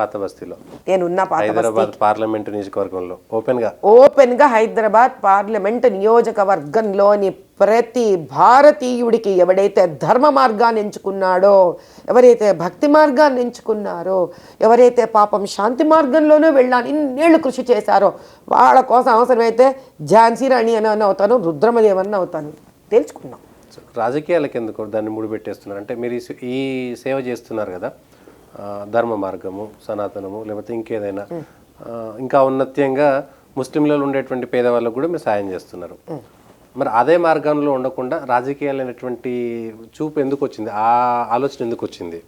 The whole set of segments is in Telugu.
పాత బస్తీలో నేనున్న పాత హైదరాబాద్ పార్లమెంటు నియోజకవర్గంలో ఓపెన్ గా హైదరాబాద్ పార్లమెంట్ నియోజకవర్గంలోని ప్రతి భారతీయుడికి ఎవడైతే ధర్మ మార్గాన్ని ఎంచుకున్నాడో, ఎవరైతే భక్తి మార్గాన్ని ఎంచుకున్నారో, ఎవరైతే పాపం శాంతి మార్గంలోనూ వెళ్ళాలని ఇన్నేళ్లు కృషి చేశారో వాళ్ళ కోసం అవసరమైతే ఝాన్సీ రాణి అని అవుతాను, రుద్రమదేవన్ అవుతాను. తెలుసుకున్నాం. రాజకీయాలకు ఎందుకు దాన్ని ముడిపెట్టేస్తున్నారు అంటే మీరు ఈ సేవ చేస్తున్నారు కదా, ధర్మ మార్గము, సనాతనము, లేకపోతే ఇంకేదైనా ఇంకా ఉన్నతంగా ముస్లింలలో ఉండేటువంటి పేదవాళ్ళకు కూడా మీరు సాయం చేస్తున్నారు. మరి అదే మార్గంలో ఉండకుండా రాజకీయాలు అనేటువంటి చూపు ఎందుకు వచ్చింది, ఆ ఆలోచన ఎందుకు వచ్చింది?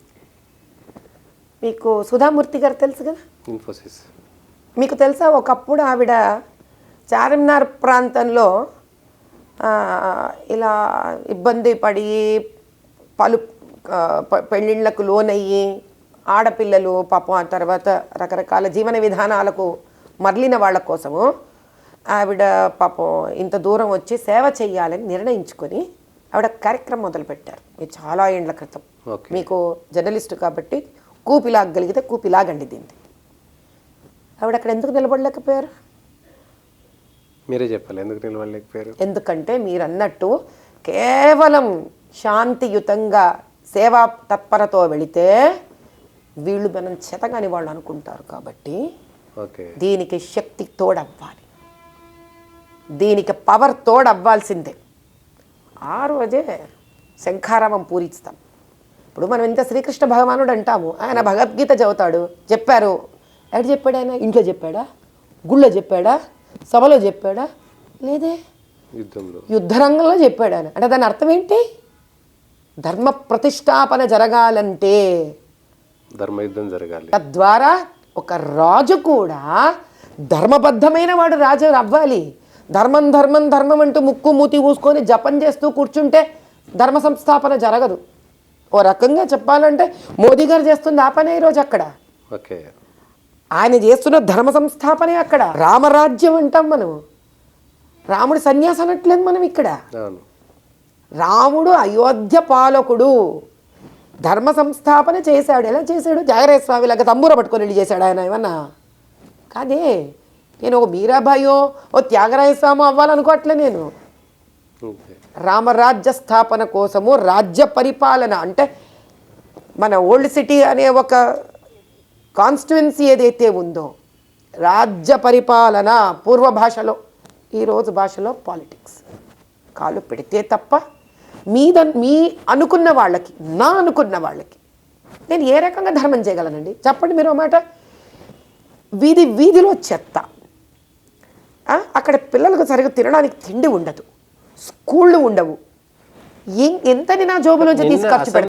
మీకు సుధామూర్తి గారు తెలుసు కదా, ఇన్ఫోసిస్. మీకు తెలుసా, ఒకప్పుడు ఆవిడ చార్మినార్ ప్రాంతంలో ఇలా ఇబ్బంది పడి పెళ్ళిళ్ళకు లోనయ్యి ఆడపిల్లలు పాపం ఆ తర్వాత రకరకాల జీవన విధానాలకు మరలిన వాళ్ళ కోసము ఆవిడ పాపం ఇంత దూరం వచ్చి సేవ చెయ్యాలని నిర్ణయించుకొని ఆవిడ కార్యక్రమం మొదలుపెట్టారు. ఇది చాలా ఏండ్ల క్రితం. మీకు జర్నలిస్టు కాబట్టి కూపిలాగలిగితే కూపిలాగండి దీన్ని. ఆవిడ అక్కడ ఎందుకు నిలబడలేకపోయారు? మీరే చెప్పాలి ఎందుకు నిలబడలేకపోయారు. ఎందుకంటే మీరు అన్నట్టు కేవలం శాంతియుతంగా సేవా తత్పరతో వెళితే వీళ్ళు మనం చేతగాని వాళ్ళు అనుకుంటారు. కాబట్టి దీనికి శక్తి తోడవ్వాలి, దీనికి పవర్ తోడవ్వాల్సిందే. ఆ రోజే శంఖారామం పూరిస్తాం. ఇప్పుడు మనం ఇంత శ్రీకృష్ణ భగవానుడు అంటాము, ఆయన భగవద్గీత చదువుతాడు. చెప్పారు, ఎక్కడ చెప్పాడు ఆయన? ఇంట్లో చెప్పాడా? గుళ్ళో చెప్పాడా? సభలో చెప్పాడా? లేదే, యుద్ధరంగంలో చెప్పాడు ఆయన. అంటే దాని అర్థం ఏంటి? ధర్మ ప్రతిష్టాపన జరగాలంటే ధర్మయుద్ధం జరగాలి. తద్వారా ఒక రాజు కూడా ధర్మబద్ధమైన వాడు రాజు అవ్వాలి. ధర్మం ధర్మం ధర్మం అంటూ ముక్కు మూతి ఊసుకొని జపం చేస్తూ కూర్చుంటే ధర్మ సంస్థాపన జరగదు. ఓ రకంగా చెప్పాలంటే మోదీ గారు చేస్తుంది ఆ పనే ఈరోజు. అక్కడ ఆయన చేస్తున్న ధర్మ సంస్థాపనే. అక్కడ రామరాజ్యం అంటాం మనం. రాముడు సన్యాసం అనట్లేదు మనం ఇక్కడ. రాముడు అయోధ్య పాలకుడు, ధర్మ సంస్థాపన చేశాడు. ఎలా చేశాడు? జాగరేశ్వర స్వామి లాగా తంబూర పట్టుకొని వెళ్ళి చేశాడు ఆయన. ఏమన్నా కాదే, నేను ఒక మీరాబాయో ఓ త్యాగరాయ స్వామి అవ్వాలనుకోవట్లే నేను. రామరాజ్య స్థాపన కోసము రాజ్య పరిపాలన అంటే మన ఓల్డ్ సిటీ అనే ఒక కాన్స్టిట్యుయెన్సీ ఏదైతే ఉందో, రాజ్య పరిపాలన పూర్వ భాషలో, ఈరోజు భాషలో పాలిటిక్స్ కాలు పెడితే తప్ప మీ అనుకున్న వాళ్ళకి, నా అనుకున్న వాళ్ళకి నేను ఏ రకంగా ధర్మం చేయగలనండి? చెప్పండి మీరు మాట. వీధిలో చెత్త, అక్కడ పిల్లలకు సరిగ్గా తినడానికి తిండి ఉండదు, స్కూళ్ళు ఉండవు. ఎంతని నా జోబులోంచి తీసి ఖర్చు పెడతాను?